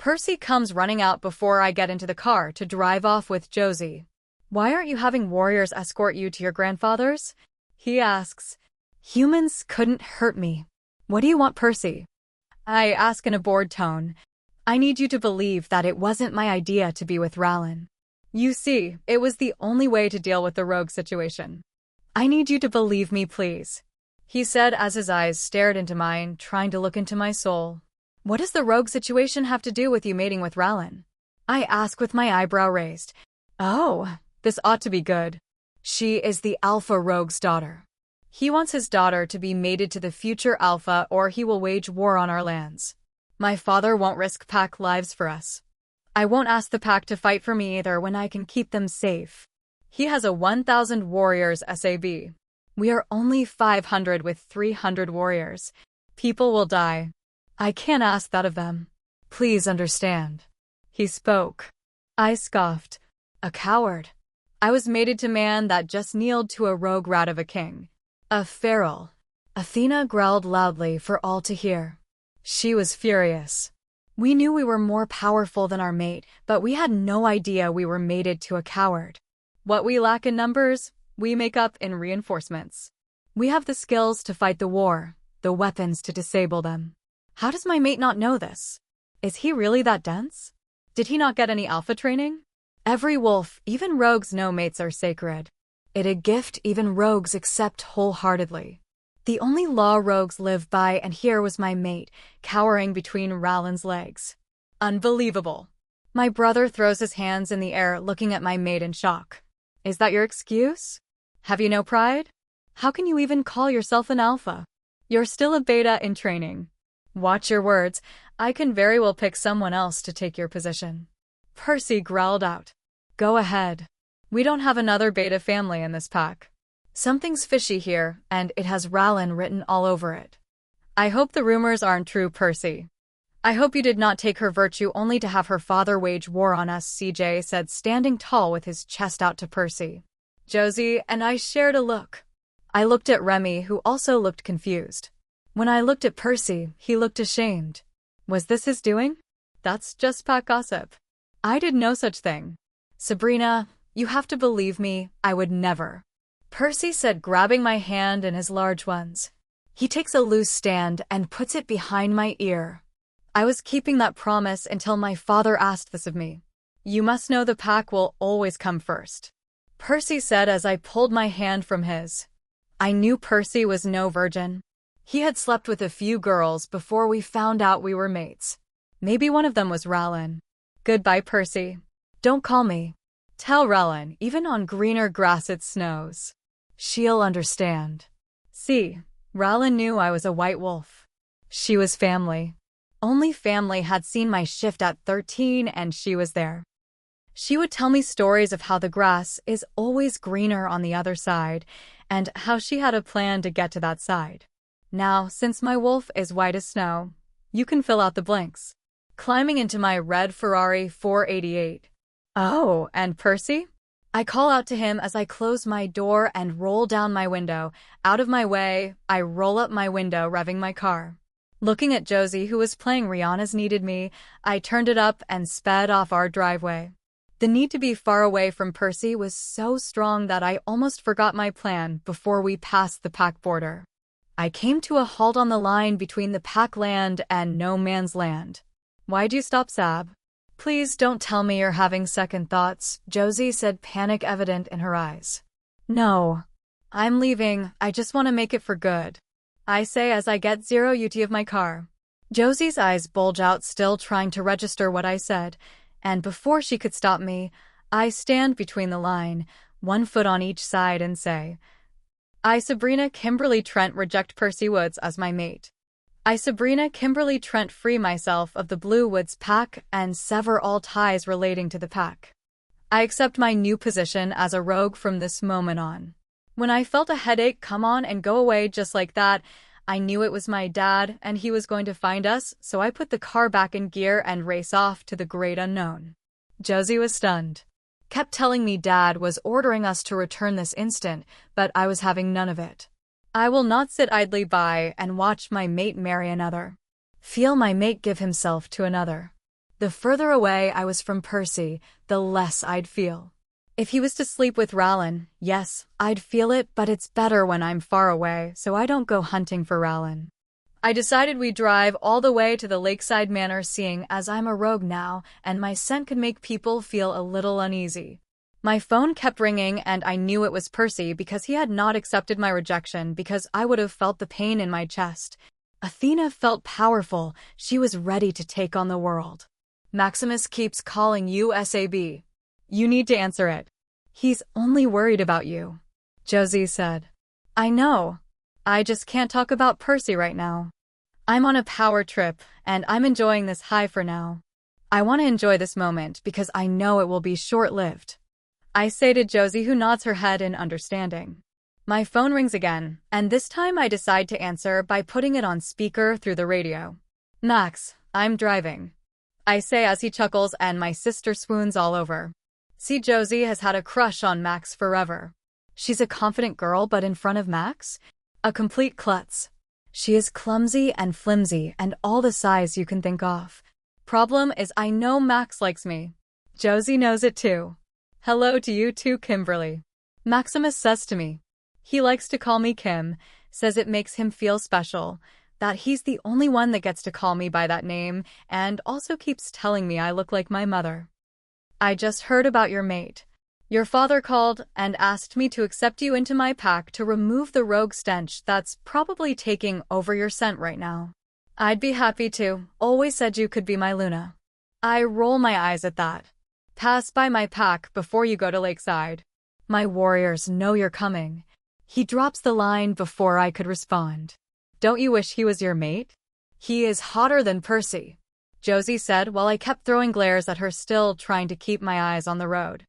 Percy comes running out before I get into the car to drive off with Josie. "Why aren't you having warriors escort you to your grandfather's?" he asks. "Humans couldn't hurt me." "What do you want, Percy?" I ask in a bored tone. "I need you to believe that it wasn't my idea to be with Ralyn. You see, it was the only way to deal with the rogue situation. I need you to believe me, please," he said as his eyes stared into mine, trying to look into my soul. "What does the rogue situation have to do with you mating with Ralyn?" I ask with my eyebrow raised. "Oh, this ought to be good. She is the Alpha Rogue's daughter. He wants his daughter to be mated to the future Alpha, or he will wage war on our lands. My father won't risk pack lives for us. I won't ask the pack to fight for me either when I can keep them safe. He has a 1,000 warriors SAB. We are only 500 with 300 warriors. People will die. I can't ask that of them. Please understand." He spoke. I scoffed. A coward. I was mated to man that just kneeled to a rogue rat of a king. A feral. Athena growled loudly for all to hear. She was furious. We knew we were more powerful than our mate, but we had no idea we were mated to a coward. What we lack in numbers, we make up in reinforcements. We have the skills to fight the war, the weapons to disable them. How does my mate not know this? Is he really that dense? Did he not get any alpha training? Every wolf, even rogues, know mates are sacred. It a gift even rogues accept wholeheartedly. The only law rogues live by, and here was my mate, cowering between Ralyn's legs. Unbelievable. My brother throws his hands in the air, looking at my mate in shock. "Is that your excuse? Have you no pride? How can you even call yourself an alpha? You're still a beta in training. Watch your words. I can very well pick someone else to take your position." Percy growled out. "Go ahead. We don't have another beta family in this pack. Something's fishy here, and it has Ralyn written all over it. I hope the rumors aren't true, Percy. I hope you did not take her virtue only to have her father wage war on us," CJ said, standing tall with his chest out to Percy. Josie and I shared a look. I looked at Remy, who also looked confused. When I looked at Percy, he looked ashamed. Was this his doing? That's just pack gossip. I did no such thing. "Sabrina, you have to believe me, I would never," Percy said, grabbing my hand in his large ones. He takes a loose stand and puts it behind my ear. I was keeping that promise until my father asked this of me. "You must know the pack will always come first," Percy said as I pulled my hand from his. I knew Percy was no virgin. He had slept with a few girls before we found out we were mates. Maybe one of them was Ralyn. "Goodbye, Percy. Don't call me. Tell Ralyn, even on greener grass it snows. She'll understand." See, Ralyn knew I was a white wolf. She was family. Only family had seen my shift at 13, and she was there. She would tell me stories of how the grass is always greener on the other side, and how she had a plan to get to that side. Now, since my wolf is white as snow, you can fill out the blanks. Climbing into my red Ferrari 488. "Oh, and Percy?" I call out to him as I close my door and roll down my window. Out of my way, I roll up my window, revving my car. Looking at Josie, who was playing Rihanna's Needed Me, I turned it up and sped off our driveway. The need to be far away from Percy was so strong that I almost forgot my plan before we passed the pack border. I came to a halt on the line between the pack land and no man's land. "Why'd you stop, Sab?" "Please don't tell me you're having second thoughts," Josie said, panic evident in her eyes. "No. I'm leaving. I just want to make it for good," I say as I get 0 UT of my car. Josie's eyes bulge out, still trying to register what I said, and before she could stop me, I stand between the line, 1 foot on each side, and say, "I, Sabrina Kimberly Trent, reject Percy Woods as my mate. I, Sabrina Kimberly Trent, free myself of the Blue Woods pack and sever all ties relating to the pack. I accept my new position as a rogue from this moment on." When I felt a headache come on and go away just like that, I knew it was my dad and he was going to find us, so I put the car back in gear and race off to the great unknown. Josie was stunned. Kept telling me Dad was ordering us to return this instant, but I was having none of it. I will not sit idly by and watch my mate marry another. Feel my mate give himself to another. The further away I was from Percy, the less I'd feel. If he was to sleep with Ralyn, yes, I'd feel it, but it's better when I'm far away, so I don't go hunting for Ralyn. I decided we'd drive all the way to the lakeside manor, seeing as I'm a rogue now, and my scent could make people feel a little uneasy. My phone kept ringing, and I knew it was Percy because he had not accepted my rejection, because I would have felt the pain in my chest. Athena felt powerful. She was ready to take on the world. Maximus keeps calling you SAB. You need to answer it. He's only worried about you, Josie said. I know. I just can't talk about Percy right now. I'm on a power trip, and I'm enjoying this high for now. I want to enjoy this moment because I know it will be short-lived. I say to Josie, who nods her head in understanding. My phone rings again, and this time I decide to answer by putting it on speaker through the radio. Max, I'm driving, I say as he chuckles and my sister swoons all over. See, Josie has had a crush on Max forever. She's a confident girl, but in front of Max, a complete klutz. She is clumsy and flimsy and all the size you can think of. Problem is, I know Max likes me. Josie knows it too. Hello to you too, Kimberly, Maximus says to me. He likes to call me Kim, says it makes him feel special, that he's the only one that gets to call me by that name, and also keeps telling me I look like my mother. I just heard about your mate. Your father called and asked me to accept you into my pack to remove the rogue stench that's probably taking over your scent right now. I'd be happy to. Always said you could be my Luna. I roll my eyes at that. Pass by my pack before you go to Lakeside. My warriors know you're coming. He drops the line before I could respond. Don't you wish he was your mate? He is hotter than Percy, Josie said while I kept throwing glares at her, still trying to keep my eyes on the road.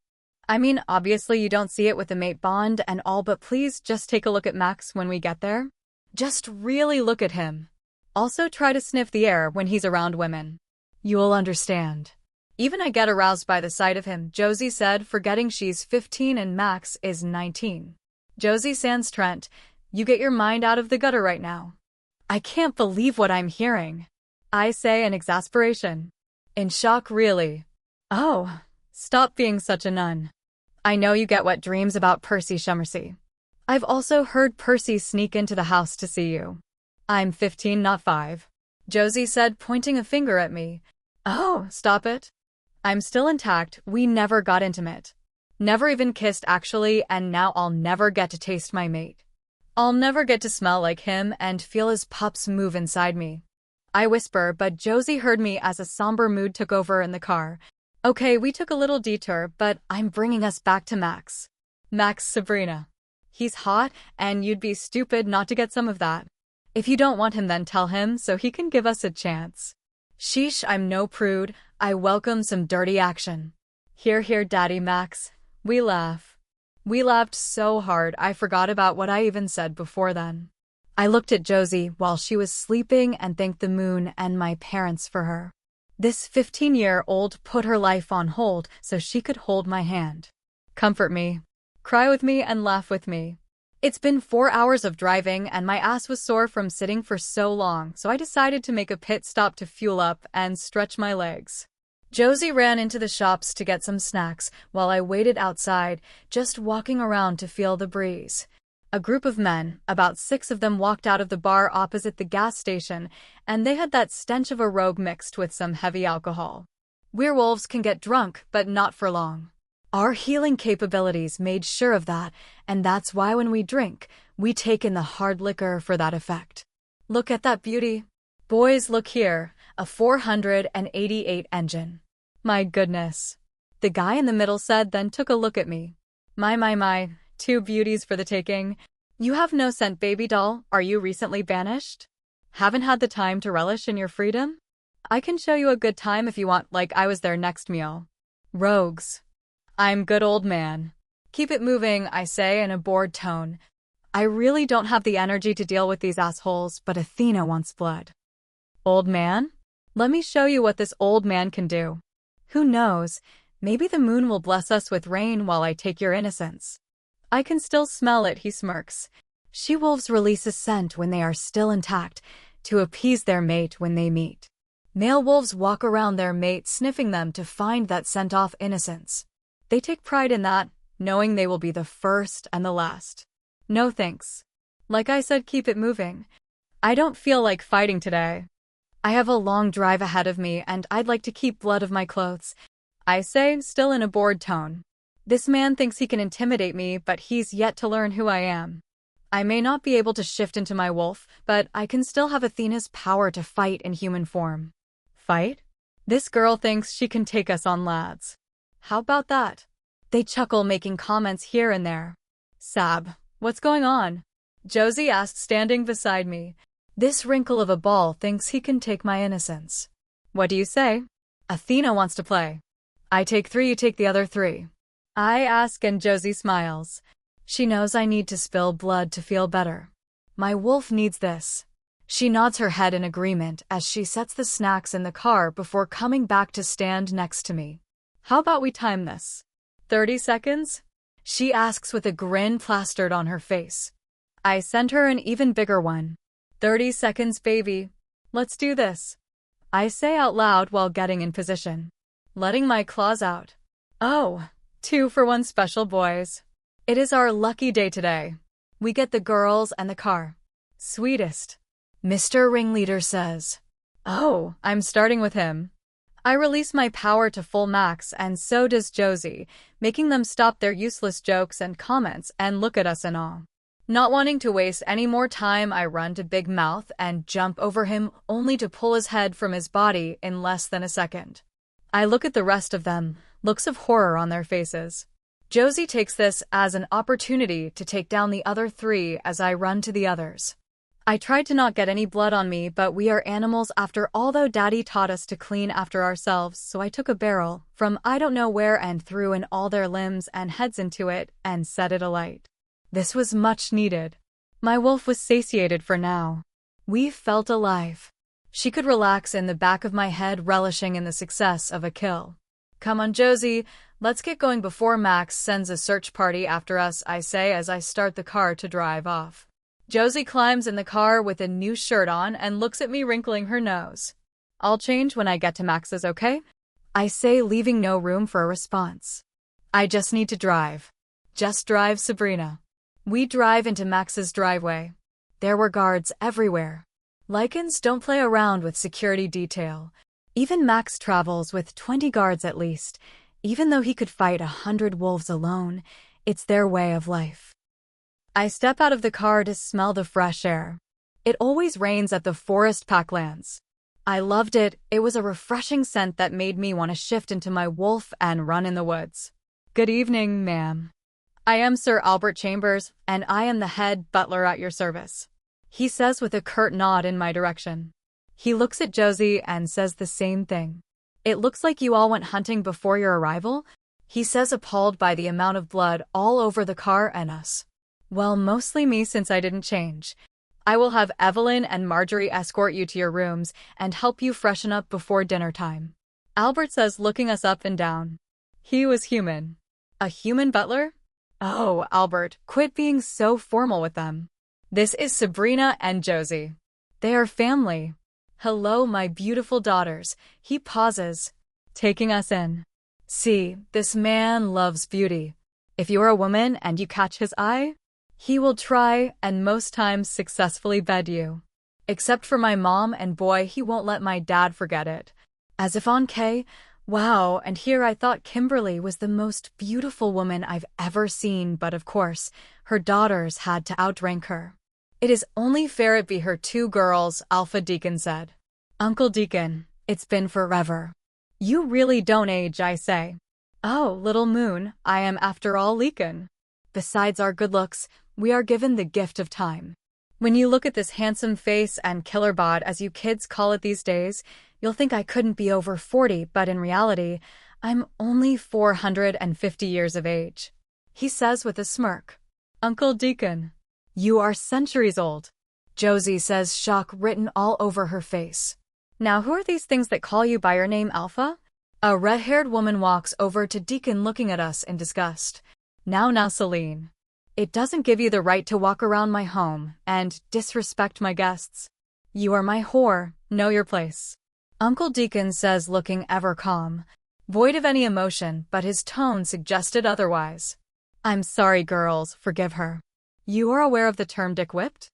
I mean, obviously you don't see it with the mate bond and all, but please just take a look at Max when we get there. Just really look at him. Also try to sniff the air when he's around women. You'll understand. Even I get aroused by the sight of him, Josie said, forgetting she's 15 and Max is 19. Josie sans Trent, you get your mind out of the gutter right now. I can't believe what I'm hearing, I say in exasperation. In shock, really. Oh, stop being such a nun. I know you get wet dreams about Percy Shummersey. I've also heard Percy sneak into the house to see you. I'm 15, not 5, Josie said, pointing a finger at me. Oh, stop it. I'm still intact. We never got intimate. Never even kissed, actually, and now I'll never get to taste my mate. I'll never get to smell like him and feel his pups move inside me. I whisper, but Josie heard me as a somber mood took over in the car. Okay, we took a little detour, but I'm bringing us back to Max. Max, Sabrina. He's hot, and you'd be stupid not to get some of that. If you don't want him, then tell him so he can give us a chance. Sheesh, I'm no prude. I welcome some dirty action. Hear, hear, Daddy Max. We laugh. We laughed so hard I forgot about what I even said before then. I looked at Josie while she was sleeping and thanked the moon and my parents for her. This 15-year-old put her life on hold so she could hold my hand. Comfort me. Cry with me and laugh with me. It's been 4 hours of driving and my ass was sore from sitting for so long, so I decided to make a pit stop to fuel up and stretch my legs. Josie ran into the shops to get some snacks while I waited outside, just walking around to feel the breeze. A group of men, about 6 of them, walked out of the bar opposite the gas station, and they had that stench of a rogue mixed with some heavy alcohol. Werewolves can get drunk, but not for long. Our healing capabilities made sure of that, and that's why when we drink, we take in the hard liquor for that effect. Look at that beauty. Boys, look here, a 488 engine. My goodness. The guy in the middle said, then took a look at me. My, 2 beauties for the taking. You have no scent, baby doll. Are you recently banished? Haven't had the time to relish in your freedom? I can show you a good time if you want, like I was their next meal. Rogues. I'm good, old man. Keep it moving, I say in a bored tone. I really don't have the energy to deal with these assholes, but Athena wants blood. Old man? Let me show you what this old man can do. Who knows, maybe the moon will bless us with rain while I take your innocence. I can still smell it, he smirks. She-wolves release a scent when they are still intact, to appease their mate when they meet. Male wolves walk around their mate sniffing them to find that scent-off innocence. They take pride in that, knowing they will be the first and the last. No thanks. Like I said, keep it moving. I don't feel like fighting today. I have a long drive ahead of me and I'd like to keep blood of my clothes, I say, still in a bored tone. This man thinks he can intimidate me, but he's yet to learn who I am. I may not be able to shift into my wolf, but I can still have Athena's power to fight in human form. Fight? This girl thinks she can take us on, lads. How about that? They chuckle, making comments here and there. Sab, what's going on? Josie asked, standing beside me. This wrinkle of a ball thinks he can take my innocence. What do you say? Athena wants to play. I take 3, you take the other 3. I ask and Josie smiles. She knows I need to spill blood to feel better. My wolf needs this. She nods her head in agreement as she sets the snacks in the car before coming back to stand next to me. How about we time this? 30 seconds? She asks with a grin plastered on her face. I send her an even bigger one. 30 seconds, baby. Let's do this. I say out loud while getting in position. Letting my claws out. Oh, 2 for 1 special, boys. It is our lucky day today. We get the girls and the car. Sweetest. Mr. Ringleader says. Oh, I'm starting with him. I release my power to full max and so does Josie, making them stop their useless jokes and comments and look at us in awe. Not wanting to waste any more time, I run to Big Mouth and jump over him only to pull his head from his body in less than a second. I look at the rest of them, looks of horror on their faces. Josie takes this as an opportunity to take down the other 3 as I run to the others. I tried to not get any blood on me, but we are animals after all, though Daddy taught us to clean after ourselves, so I took a barrel from I don't know where and threw in all their limbs and heads into it and set it alight. This was much needed. My wolf was satiated for now. We felt alive. She could relax in the back of my head, relishing in the success of a kill. Come on, Josie, let's get going before Max sends a search party after us, I say as I start the car to drive off. Josie climbs in the car with a new shirt on and looks at me, wrinkling her nose. I'll change when I get to Max's, okay? I say, leaving no room for a response. I just need to drive. Just drive, Sabrina. We drive into Max's driveway. There were guards everywhere. Lycans don't play around with security detail. Even Max travels with 20 guards at least. Even though he could fight 100 wolves alone, it's their way of life. I step out of the car to smell the fresh air. It always rains at the forest packlands. I loved it. It was a refreshing scent that made me want to shift into my wolf and run in the woods. Good evening, ma'am. I am Sir Albert Chambers, and I am the head butler at your service. He says with a curt nod in my direction. He looks at Josie and says the same thing. It looks like you all went hunting before your arrival, he says, appalled by the amount of blood all over the car and us. Well, mostly me since I didn't change. I will have Evelyn and Marjorie escort you to your rooms and help you freshen up before dinner time. Albert says, looking us up and down. He was human. A human butler? Oh, Albert, quit being so formal with them. This is Sabrina and Josie. They are family. Hello, my beautiful daughters. He pauses, taking us in. See, this man loves beauty. If you're a woman and you catch his eye, he will try and most times successfully bed you. Except for my mom, and boy, he won't let my dad forget it. As if on K, wow, and here I thought Kimberly was the most beautiful woman I've ever seen, but of course, her daughters had to outrank her. It is only fair it be her 2 girls, Alpha Deacon said. Uncle Deacon, it's been forever. You really don't age, I say. Oh, little moon, I am after all Leakin. Besides our good looks, we are given the gift of time. When you look at this handsome face and killer bod, as you kids call it these days, you'll think I couldn't be over 40, but in reality, I'm only 450 years of age. He says with a smirk. Uncle Deacon, you are centuries old. Josie says, shock written all over her face. Now who are these things that call you by your name, Alpha? A red-haired woman walks over to Deacon, looking at us in disgust. Now, Celine. It doesn't give you the right to walk around my home and disrespect my guests. You are my whore, know your place. Uncle Deacon says, looking ever calm, void of any emotion, but his tone suggested otherwise. I'm sorry, girls, forgive her. You are aware of the term dick-whipped?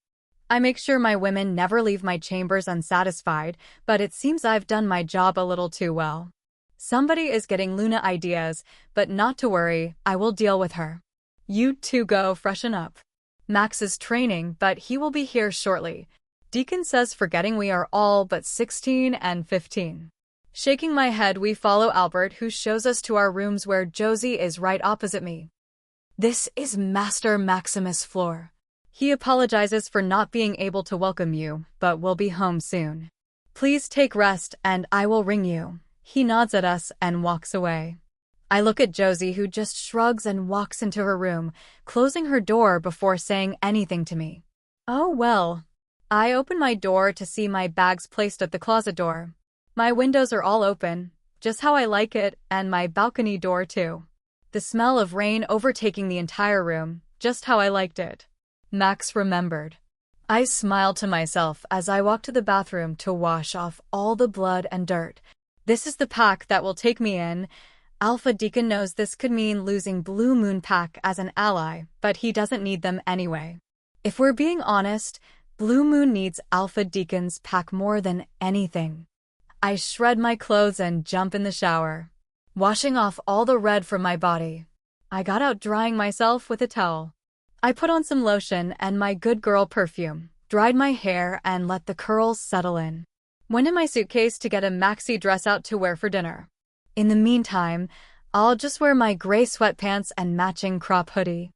I make sure my women never leave my chambers unsatisfied, but it seems I've done my job a little too well. Somebody is getting Luna ideas, but not to worry, I will deal with her. You two go freshen up. Max is training, but he will be here shortly. Deacon says, forgetting we are all but 16 and 15. Shaking my head, we follow Albert, who shows us to our rooms where Josie is right opposite me. This is Master Maximus' floor. He apologizes for not being able to welcome you, but will be home soon. Please take rest and I will ring you. He nods at us and walks away. I look at Josie, who just shrugs and walks into her room, closing her door before saying anything to me. Oh well. I open my door to see my bags placed at the closet door. My windows are all open, just how I like it, and my balcony door too. The smell of rain overtaking the entire room, just how I liked it. Max remembered. I smiled to myself as I walked to the bathroom to wash off all the blood and dirt. This is the pack that will take me in. Alpha Deacon knows this could mean losing Blue Moon Pack as an ally, but he doesn't need them anyway. If we're being honest, Blue Moon needs Alpha Deacon's pack more than anything. I shred my clothes and jump in the shower, washing off all the red from my body. I got out drying myself with a towel. I put on some lotion and my good girl perfume, dried my hair and let the curls settle in. Went in my suitcase to get a maxi dress out to wear for dinner. In the meantime, I'll just wear my gray sweatpants and matching crop hoodie.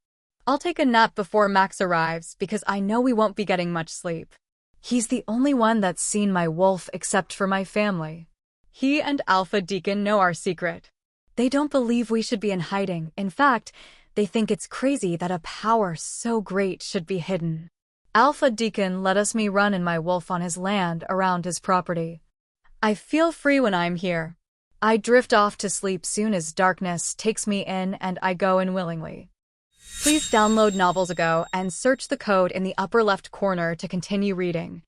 I'll take a nap before Max arrives because I know we won't be getting much sleep. He's the only one that's seen my wolf except for my family. He and Alpha Deacon know our secret. They don't believe we should be in hiding. In fact, they think it's crazy that a power so great should be hidden. Alpha Deacon let me run in my wolf on his land around his property. I feel free when I'm here. I drift off to sleep soon as darkness takes me in and I go in willingly. Please download Novels Ago and search the code in the upper left corner to continue reading.